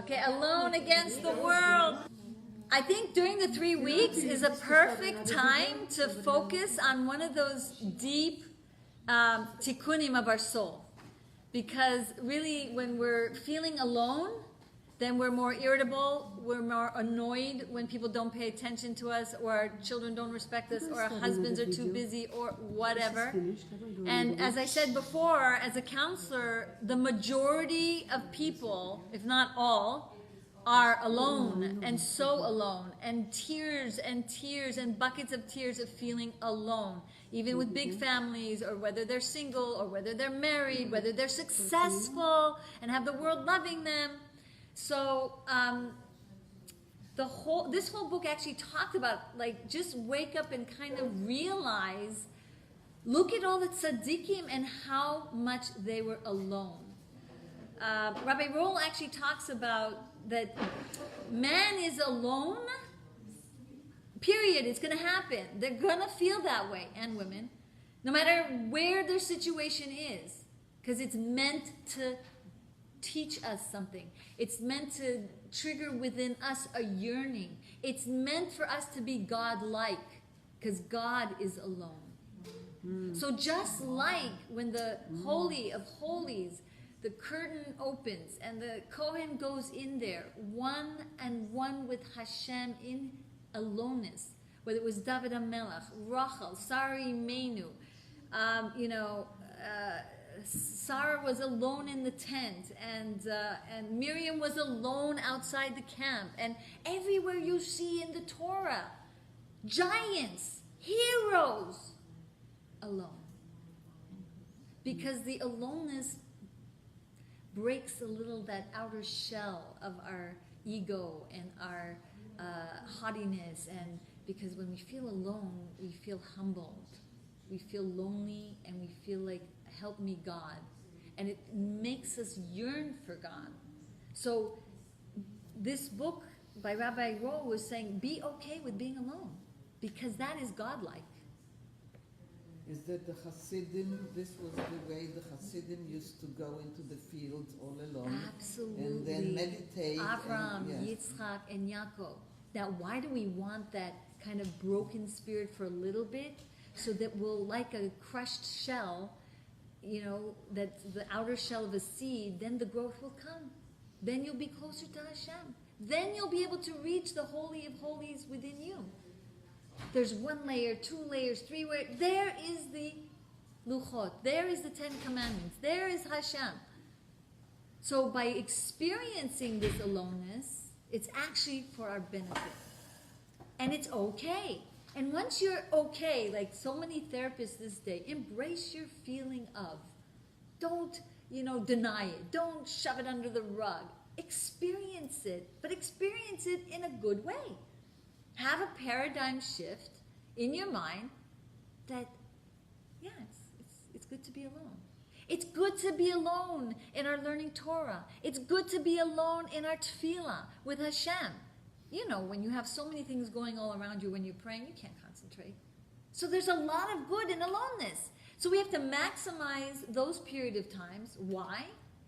Okay, alone against the world. I think during the 3 weeks is a perfect time to focus on one of those deep tikkunim of our soul. Because really, when we're feeling alone, then we're more irritable, we're more annoyed when people don't pay attention to us, or our children don't respect us, or our husbands are too busy, or whatever. And as I said before, as a counselor, the majority of people, if not all, are alone, and so alone, and tears and buckets of tears of feeling alone, even with big families, or whether they're single, or whether they're married, whether they're successful and have the world loving them. So this whole book actually talked about, like, just wake up and kind of realize, look at all the tzaddikim and how much they were alone. Rabbi Roll actually talks about that man is alone, period. It's going to happen. They're going to feel that way, and women, no matter where their situation is, because it's meant to teach us something. It's meant to trigger within us a yearning. It's meant for us to be God-like, because God is alone. So just like when the Holy of Holies, the curtain opens and the Kohen goes in there, one and one with Hashem in aloneness, whether it was David HaMelech, Rachel, Sarah Imenu, Sarah was alone in the tent, and Miriam was alone outside the camp, and everywhere you see in the Torah, giants, heroes, alone. Because the aloneness breaks a little that outer shell of our ego and our haughtiness, and because when we feel alone, we feel humbled, we feel lonely, and we feel like, help me God, and it makes us yearn for God. So this book by Rabbi Roll was saying, be okay with being alone, because that is godlike. Is that the Hasidim, this was the way the Hasidim used to go into the fields all alone. Absolutely. And then meditate. Abraham, Yitzchak, and Yaakov. Now, why do we want that kind of broken spirit for a little bit? So that we'll, like a crushed shell, that's the outer shell of a seed, then the growth will come. Then you'll be closer to Hashem. Then you'll be able to reach the Holy of Holies within you. There's 1 layer, 2 layers, 3 layers. There is the Luchot. There is the 10 Commandments. There is Hashem. So by experiencing this aloneness, it's actually for our benefit. And it's okay. And once you're okay, like so many therapists this day, embrace your feeling of. Don't, deny it. Don't shove it under the rug. Experience it, but experience it in a good way. Have a paradigm shift in your mind that, it's good to be alone. It's good to be alone in our learning Torah. It's good to be alone in our tefillah with Hashem. When you have so many things going all around you when you're praying, you can't concentrate. So there's a lot of good in aloneness. So we have to maximize those period of times. Why?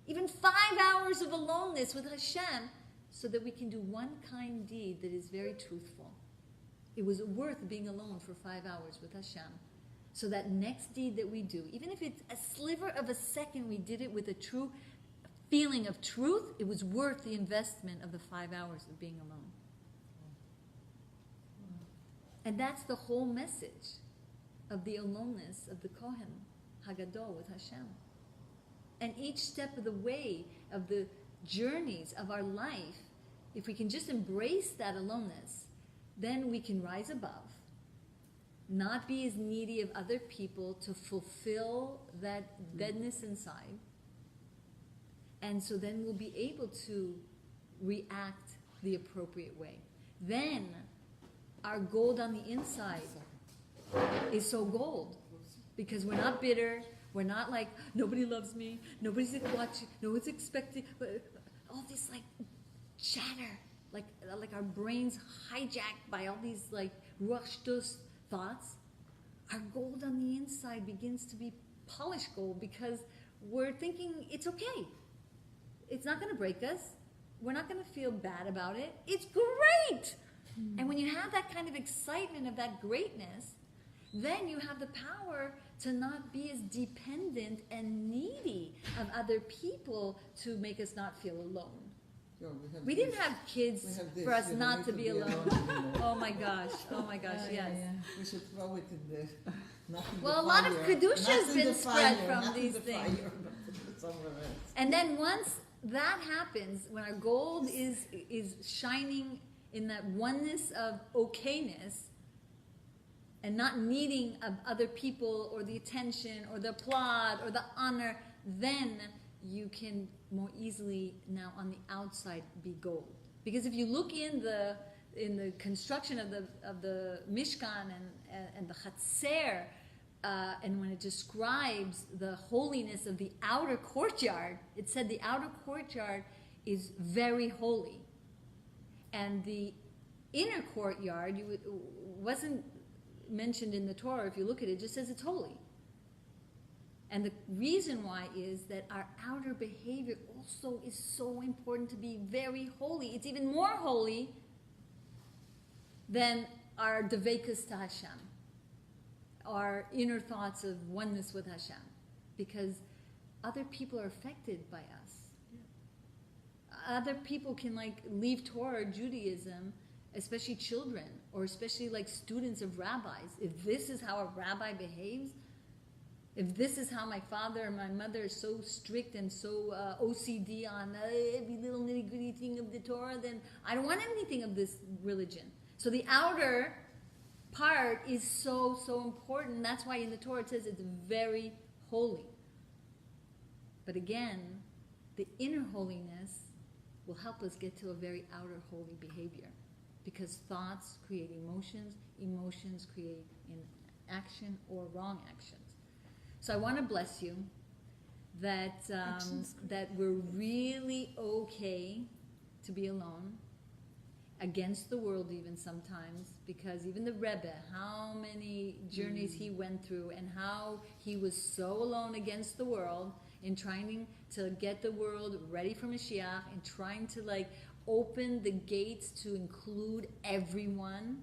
Even 5 hours of aloneness with Hashem, so that we can do one kind deed that is very truthful. It was worth being alone for 5 hours with Hashem. So that next deed that we do, even if it's a sliver of a second, we did it with a true feeling of truth, it was worth the investment of the 5 hours of being alone. And that's the whole message of the aloneness of the Kohen Hagadol with Hashem. And each step of the way of the journeys of our life, if we can just embrace that aloneness, then we can rise above, not be as needy of other people to fulfill that deadness inside. And so then we'll be able to react the appropriate way. Then our gold on the inside is so gold, because we're not bitter. We're not like, nobody loves me, nobody's watching, no one's expecting, but all this like chatter, like our brains hijacked by all these like ruach shtus thoughts. Our gold on the inside begins to be polished gold, because we're thinking it's okay. It's not going to break us. we're not going to feel bad about it. It's great. And when you have that kind of excitement of that greatness, then you have the power to not be as dependent and needy of other people to make us not feel alone. Yeah, We didn't have kids we have this, for us you don't not need to be alone. anymore. Oh my gosh, yes. We should throw it in the, not in Well, a the lot of fire. kedusha Not has in been the spread fire, from not in these the things. fire, but put it somewhere else. And then once that happens, when our gold is shining in that oneness of okayness and not needing of other people or the attention or the applaud or the honor, then you can more easily now on the outside be gold. Because if you look in the construction of the Mishkan and the Chatzer, and when it describes the holiness of the outer courtyard, it said the outer courtyard is very holy, and the inner courtyard wasn't mentioned in the Torah. If you look at it, it just says it's holy. And the reason why is that our outer behavior also is so important to be very holy. It's even more holy than our devekus to Hashem, our inner thoughts of oneness with Hashem, because other people are affected by us. Other people can leave Torah or Judaism, especially children, or especially students of rabbis. If this is how a rabbi behaves, if this is how my father and my mother are so strict and so OCD on every little nitty-gritty thing of the Torah, then I don't want anything of this religion. So the outer part is so, so important. That's why in the Torah it says it's very holy. But again, the inner holiness will help us get to a very outer holy behavior. Because thoughts create emotions, emotions create action or wrong actions. So I want to bless you that that we're really okay to be alone, against the world even sometimes, because even the Rebbe, how many journeys he went through and how he was so alone against the world in trying to get the world ready for Mashiach and trying to open the gates to include everyone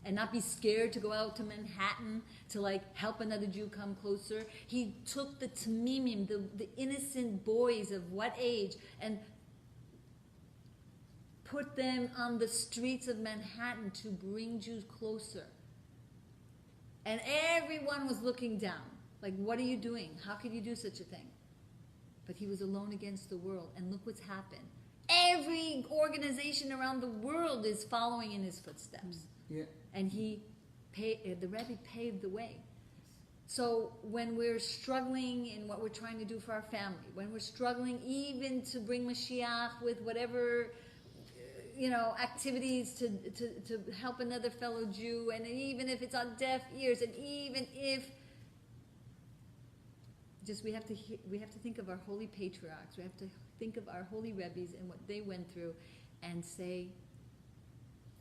and not be scared to go out to Manhattan to help another Jew come closer. He took the tamimim, the innocent boys of what age, and put them on the streets of Manhattan to bring Jews closer. And everyone was looking down. What are you doing? How could you do such a thing? But he was alone against the world, and look what's happened. Every organization around the world is following in his footsteps. Yeah. And the Rebbe paved the way. So when we're struggling in what we're trying to do for our family, when we're struggling even to bring Mashiach with whatever, activities to help another fellow Jew, and even if it's on deaf ears, and even if we have to think of our holy patriarchs, we have to think of our holy Rebbes and what they went through, and say,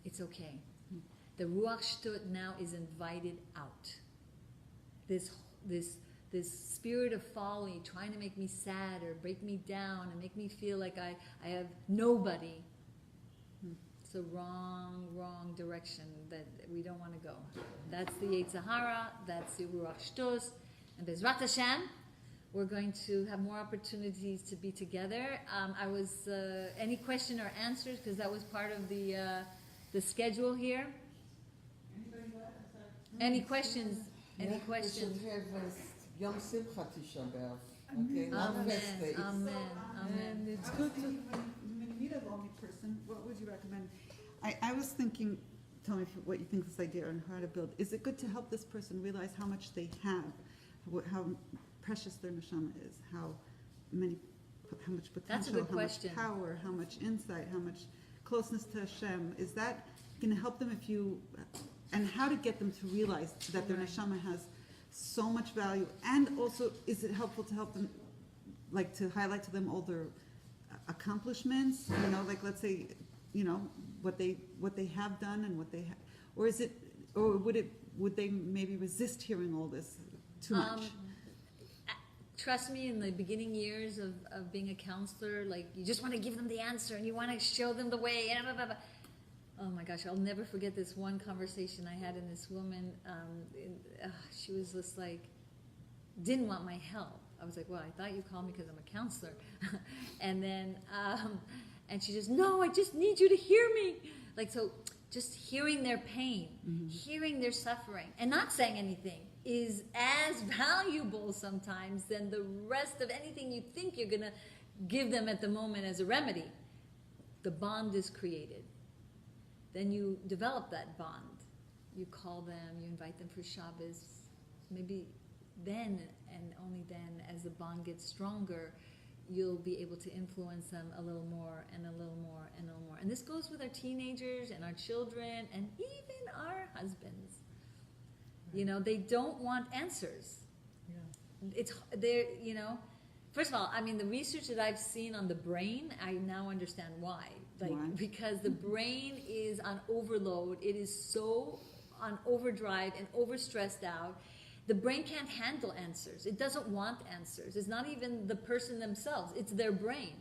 it's okay. The Ruach Shtut now is invited out. This spirit of folly trying to make me sad or break me down and make me feel like I have nobody. It's a wrong direction that we don't want to go. That's the Yetzer Hara, that's the Ruach Shtut, and Bezrat Hashem, we're going to have more opportunities to be together. Any question or answers, because that was part of the schedule here. Any questions? Any questions? We should have Yom Simcha Tisha B'Av. Okay, not Amen, fast days. amen. And it's good to, when you meet a lonely person, what would you recommend? I was thinking, tell me what you think of this idea and how to build. Is it good to help this person realize how much they have, how precious their neshama is, how much potential, That's a good how question. much power, how much insight, how much closeness to Hashem? Is that going to help them and how to get them to realize that their Right. neshama has so much value, and also is it helpful to help them, to highlight to them all their accomplishments, let's say, what they have done and what they or would they maybe resist hearing all this too much? trust me, in the beginning years of being a counselor, like, you just want to give them the answer and you want to show them the way, and blah, blah, blah. Oh my gosh, I'll never forget this one conversation I had in this woman. She was just like, didn't want my help. I was like, well, I thought you called me because I'm a counselor. And then, and she just, no, I just need you to hear me. Like, so just hearing their pain, hearing their suffering, and not saying anything is as valuable sometimes than the rest of anything you think you're going to give them at the moment as a remedy. The bond is created. Then you develop that bond. You call them, you invite them for Shabbos. Maybe then, and only then, as the bond gets stronger, you'll be able to influence them a little more and a little more and a little more. And this goes with our teenagers and our children and even our husbands. You know, they don't want answers. They're, you know, first of all, I mean, the research that I've seen on the brain, I now understand why. Like, Why? because the brain is on overload. It is so on overdrive and overstressed out. The brain can't handle answers. It doesn't want answers. It's not even the person themselves. It's their brain.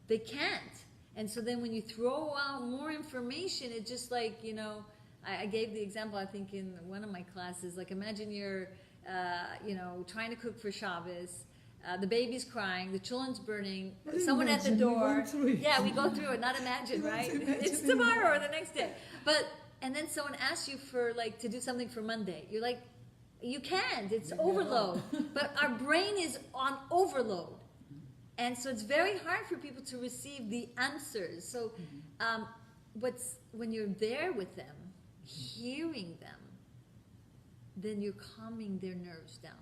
They can't. And so then when you throw out more information, it's just like, you know, I gave the example, I think, in one of my classes. Like, imagine you're, you know, trying to cook for Shabbos. The baby's crying, the children's burning, someone at the door. Yeah, we go through it, not imagine, right? It's tomorrow or the next day. But, and then someone asks you for, like, to do something for Monday. You're like, you can't, it's overload. But our brain is on overload. And so it's very hard for people to receive the answers. So when you're there with them, hearing them, then you're calming their nerves down.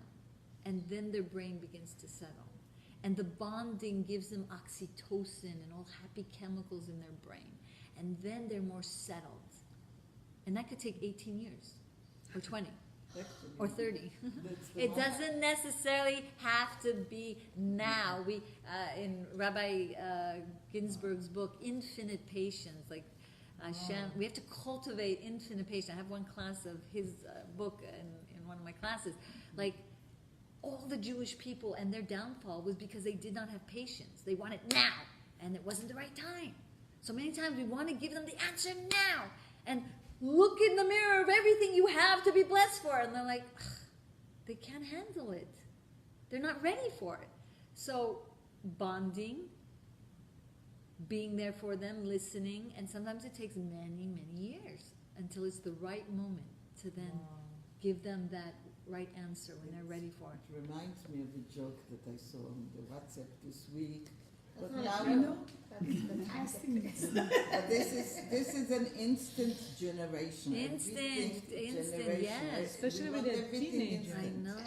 And then their brain begins to settle. And the bonding gives them oxytocin and all happy chemicals in their brain. And then they're more settled. And that could take 18 years, or 20, or 30. It doesn't necessarily have to be now. We, in Rabbi Ginsburg's book, Infinite Patience, like Hashem, we have to cultivate infinite patience. I have one class of his book in one of my classes. Like, all the Jewish people and their downfall was because they did not have patience. They wanted now, and it wasn't the right time. So many times we want to give them the answer now, and look in the mirror of everything you have to be blessed for, and they're like, they can't handle it. They're not ready for it. So bonding, being there for them, listening, and sometimes it takes many, many years until it's the right moment to then give them that right answer when they're ready for it. It reminds me of a joke that I saw on the WhatsApp this week. But That's now, not true. That's this is an instant generation. Instant, Everything instant, yes. Especially We with want the everything teenagers. I instant. know.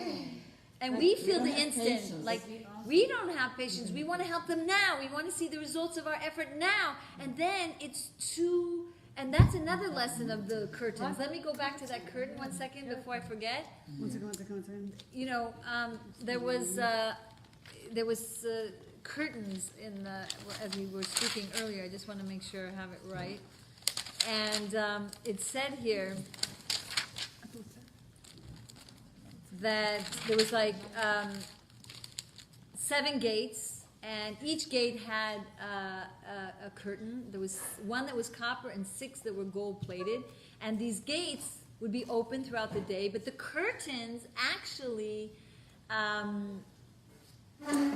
And Like, we we feel don't the have instant. patience. Like, we don't have patience. We want to help them now. We want to see the results of our effort now. And then it's too... And that's another lesson of the curtains. Let me go back to that curtain 1 second before I forget. One second. You know, there was curtains in the, as we were speaking earlier. I just want to make sure I have it right. And it said here that there was like 7 gates. And each gate had a curtain. There was one that was copper and 6 that were gold plated. And these gates would be open throughout the day, but the curtains actually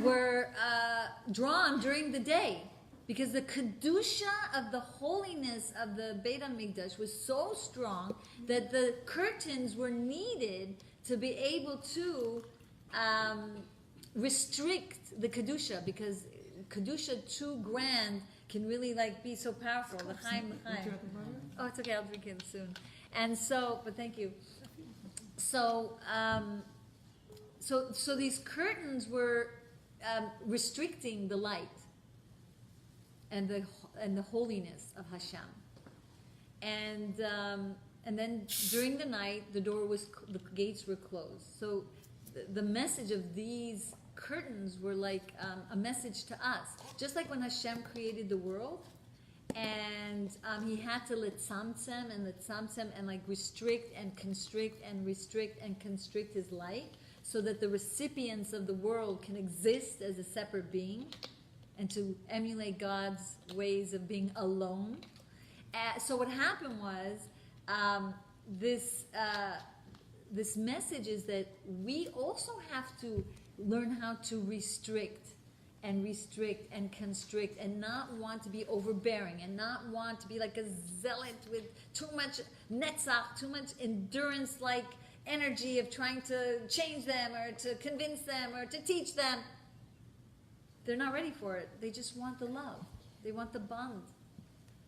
were drawn during the day, because the kedusha of the holiness of the Beit HaMikdash was so strong that the curtains were needed to be able to restrict the kedusha, because kedusha too grand can really like be so powerful. L'chaim. Oh, it's okay. I'll drink it soon. And so, but thank you. So, so these curtains were restricting the light and the holiness of Hashem. And then during the night, the gates were closed. So the message of these curtains were like a message to us. Just like when Hashem created the world, and he had to letzamtzem and like restrict and constrict and restrict and constrict his light. so that the recipients of the world can exist as a separate being and to emulate God's ways of being alone. So what happened was, this message is that we also have to learn how to restrict and constrict and not want to be overbearing and not want to be like a zealot with too much netzach, too much endurance, like energy of trying to change them or to convince them or to teach them. They're not ready for it. They just want the love. They want the bond.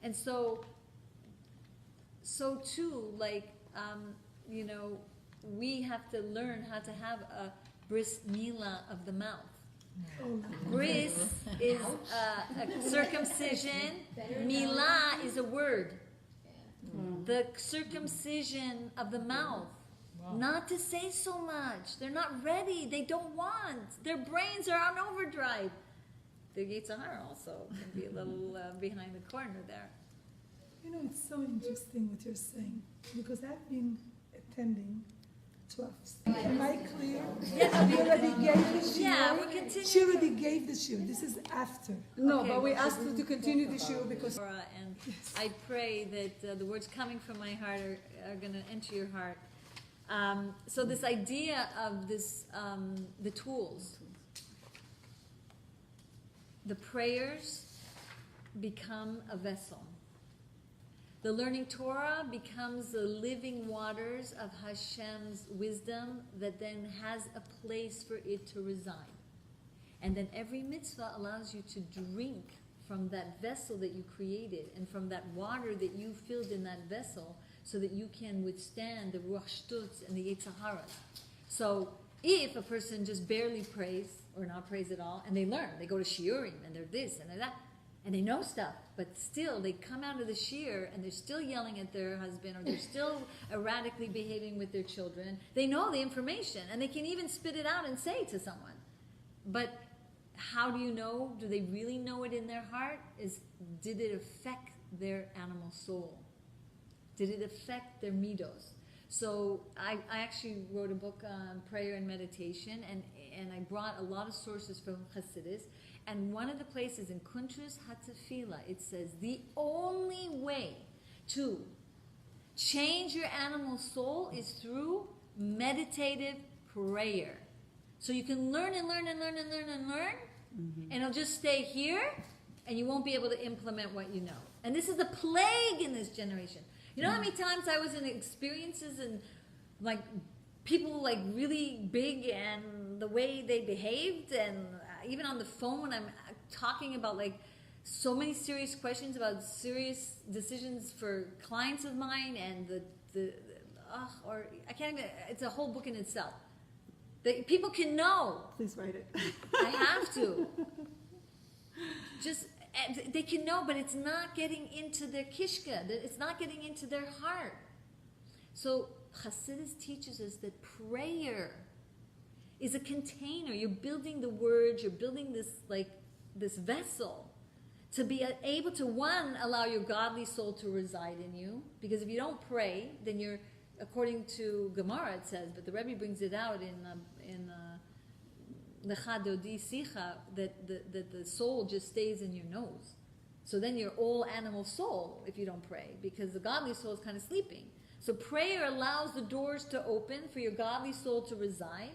And so too, like, we have to learn how to have a bris milah of the mouth. Bris is a circumcision. Milah is a word. The circumcision of the mouth. Not to say so much. They're not ready. They don't want. Their brains are on overdrive. The Yetzer Hara also can be a little behind the corner there. It's so interesting what you're saying, because I've been attending 12. Am I clear? Yes. We already gave the shiur. Yeah, we're continuing. She already gave the shiur. This is after. No, Okay. but we asked her to continue the shiur because And I pray that the words coming from my heart are going to enter your heart. So this idea of this, the tools, the prayers become a vessel. The learning Torah becomes the living waters of Hashem's wisdom that then has a place for it to reside. And then every mitzvah allows you to drink from that vessel that you created and from that water that you filled in that vessel so that you can withstand the Ruach Shtutz and the Yetzer Hara. So if a person just barely prays or not prays at all, and they learn, they go to shiurim and they're this and they're that, and they know stuff, but still they come out of the shiur and they're still yelling at their husband or they're still erratically behaving with their children. They know the information and they can even spit it out and say it to someone. But how do you know? Do they really know it in their heart? Did it affect their animal soul? Did it affect their midos? So I actually wrote a book on prayer and meditation, and I brought a lot of sources from Chassidus. And one of the places in Kuntrus Hatefillah, it says the only way to change your animal soul is through meditative prayer. So you can learn and learn and learn and learn and learn, and it'll just stay here, and you won't be able to implement what you know. And this is the plague in this generation. You know how many times I was in experiences and like people like really big and the way they behaved, and even on the phone when I'm talking about like so many serious questions about serious decisions for clients of mine, and or I can't even, it's a whole book in itself. People can know. Please write it. I have to. Just, they can know, but it's not getting into their kishka. It's not getting into their heart. So Chassidus teaches us that prayer is a container. You're building the words. You're building this vessel to be able to, one, allow your godly soul to reside in you. Because if you don't pray, then you're, according to Gemara, it says, but the Rebbe brings it out in Lecha Dodi Sicha, that the soul just stays in your nose. So then you're all animal soul if you don't pray, because the godly soul is kind of sleeping. So prayer allows the doors to open for your godly soul to reside,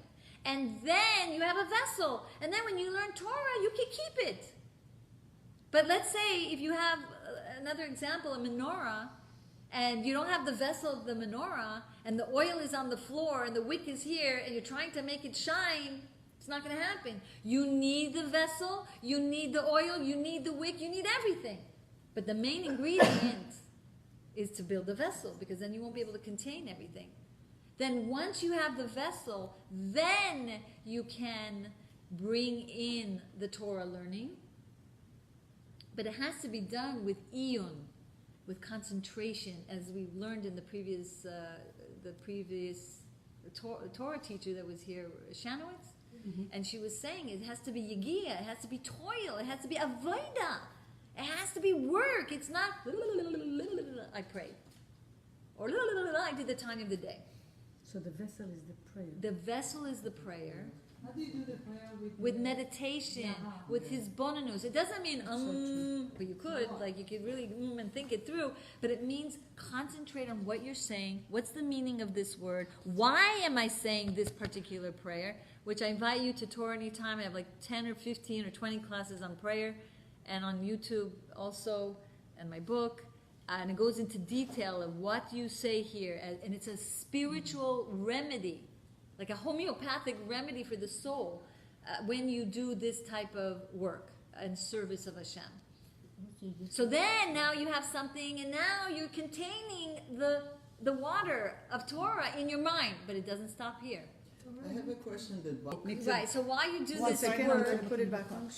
and then you have a vessel. And then when you learn Torah, you can keep it. But let's say if you have another example, a menorah, and you don't have the vessel of the menorah, and the oil is on the floor, and the wick is here, and you're trying to make it shine, it's not going to happen. You need the vessel, you need the oil, you need the wick, you need everything. But the main ingredient is to build a vessel, because then you won't be able to contain everything. Then once you have the vessel, then you can bring in the Torah learning. But it has to be done with iyun, with concentration, as we learned in the previous Torah teacher that was here, Shanowitz. And she was saying it has to be yigiyah, it has to be toil, it has to be avodah, it has to be work. It's not I prayed, or I did the time of the day. So the vessel is the prayer. The vessel is the prayer. How do you do the prayer With meditation, with his bonanus. It doesn't mean but you could, like you could really and think it through, but it means concentrate on what you're saying. What's the meaning of this word? Why am I saying this particular prayer? Which I invite you to Torah Anytime. I have like 10 or 15 or 20 classes on prayer, and on YouTube also, and my book. And it goes into detail of what you say here, and it's a spiritual remedy, like a homeopathic remedy for the soul when you do this type of work in service of Hashem. So then now you have something, and now you're containing the water of Torah in your mind, but it doesn't stop here. I have a question that Right, so while you do One this second, I'm work, going to put it back on.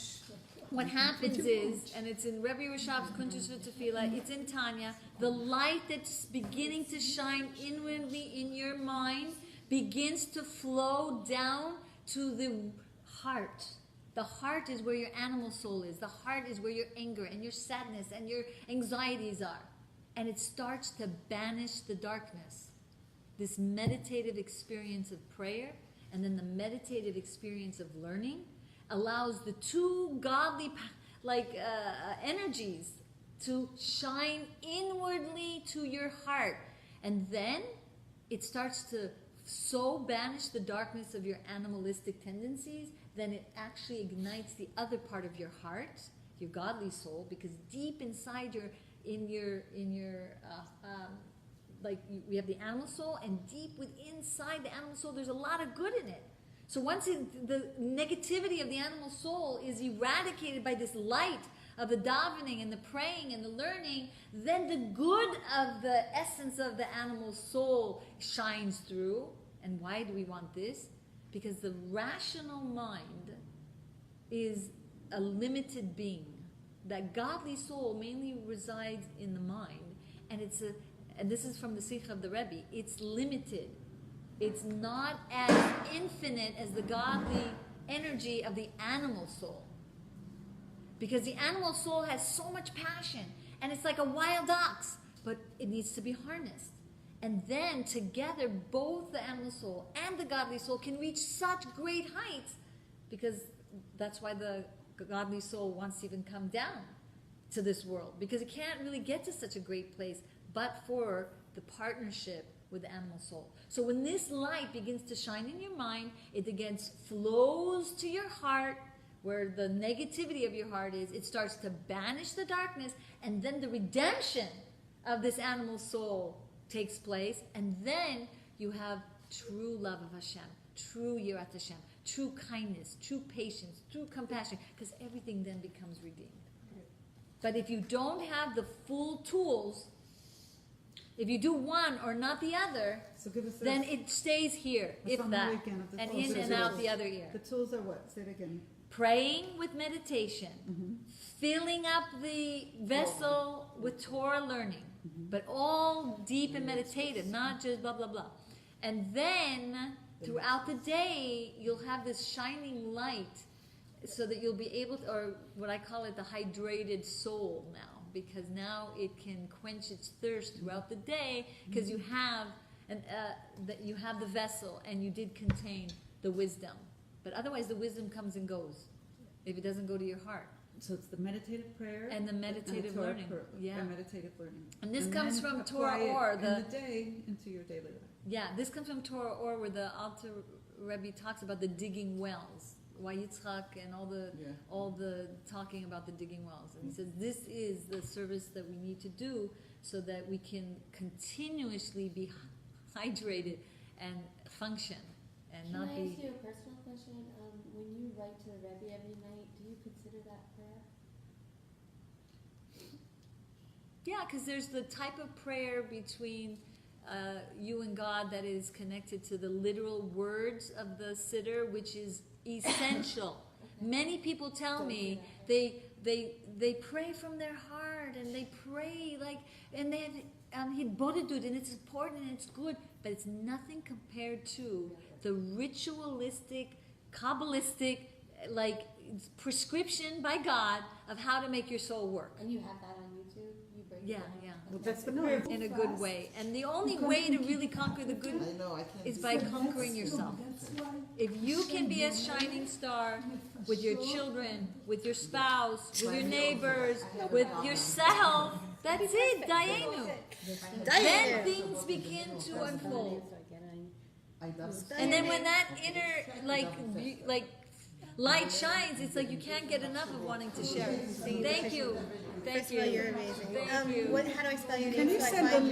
what happens is, and it's in Rebbe Rashab's Kuntus V'Tefillah, it's in Tanya, the light that's beginning to shine inwardly in your mind begins to flow down to the heart. The heart is where your animal soul is. The heart is where your anger and your sadness and your anxieties are. And it starts to banish the darkness. This meditative experience of prayer and then the meditative experience of learning allows the two godly energies to shine inwardly to your heart. And then it starts to so banish the darkness of your animalistic tendencies, then it actually ignites the other part of your heart, your godly soul, because deep inside we have the animal soul, and deep inside the animal soul there's a lot of good in it. So once the negativity of the animal soul is eradicated by this light of the davening and the praying and the learning, then the good of the essence of the animal soul shines through. And why do we want this? Because the rational mind is a limited being. That godly soul mainly resides in the mind, and and this is from the Sikha of the Rebbe, it's limited. It's not as infinite as the godly energy of the animal soul. Because the animal soul has so much passion, and it's like a wild ox, but it needs to be harnessed. And then together, both the animal soul and the godly soul can reach such great heights, because that's why the godly soul wants to even come down to this world, because it can't really get to such a great place but for the partnership with the animal soul. So when this light begins to shine in your mind, it again flows to your heart, where the negativity of your heart is. It starts to banish the darkness, and then the redemption of this animal soul takes place, and then you have true love of Hashem, true yirat Hashem, true kindness, true patience, true compassion, because everything then becomes redeemed. But if you don't have the full tools, if you do one or not the other, So give us then it stays here, a if summary that, again of the and tools. in and out the other ear. The tools are what? Say it again. Praying with meditation, filling up the vessel with Torah learning, but all deep and meditative, not just blah, blah, blah. And then throughout the day, you'll have this shining light, so that you'll be able to, or what I call it, the hydrated soul now, because now it can quench its thirst throughout the day, because you have you have the vessel, and you did contain the wisdom. But otherwise, the wisdom comes and goes if it doesn't go to your heart. So it's the meditative prayer And the meditative Torah learning. The meditative learning. And this And comes then from apply Torah it Or. in the day into your daily life. This comes from Torah Or, where the Alter Rebbe talks about the digging wells. Why Yitzchak and all the talking about the digging wells. And he says this is the service that we need to do, so that we can continuously be hydrated and function and Can not I be. ask you a personal question? When you write to the Rebbe every night, do you consider that prayer? Yeah, because there's the type of prayer between you and God that is connected to the literal words of the siddur, which is essential. Many people tell me they pray from their heart, and they pray and they have hitbodedut, and it's important and it's good, but it's nothing compared to the ritualistic, Kabbalistic, prescription by God of how to make your soul work. And you have that on YouTube? You bring Yeah, yeah. Well, that's the No, prayer. In a good way. And the only way to really conquer the good I know, I can't. is by conquering yourself. If you can be a shining star with your children, with your spouse, with your neighbors, with yourself, that's it, Dayenu. Then things begin to unfold. I love And then when that inner, like light shines, it's like you can't get enough of wanting to share it. Thank you. Thank First of all, you. you're amazing. Thank you. How do I spell your name? Can you so I send find a you?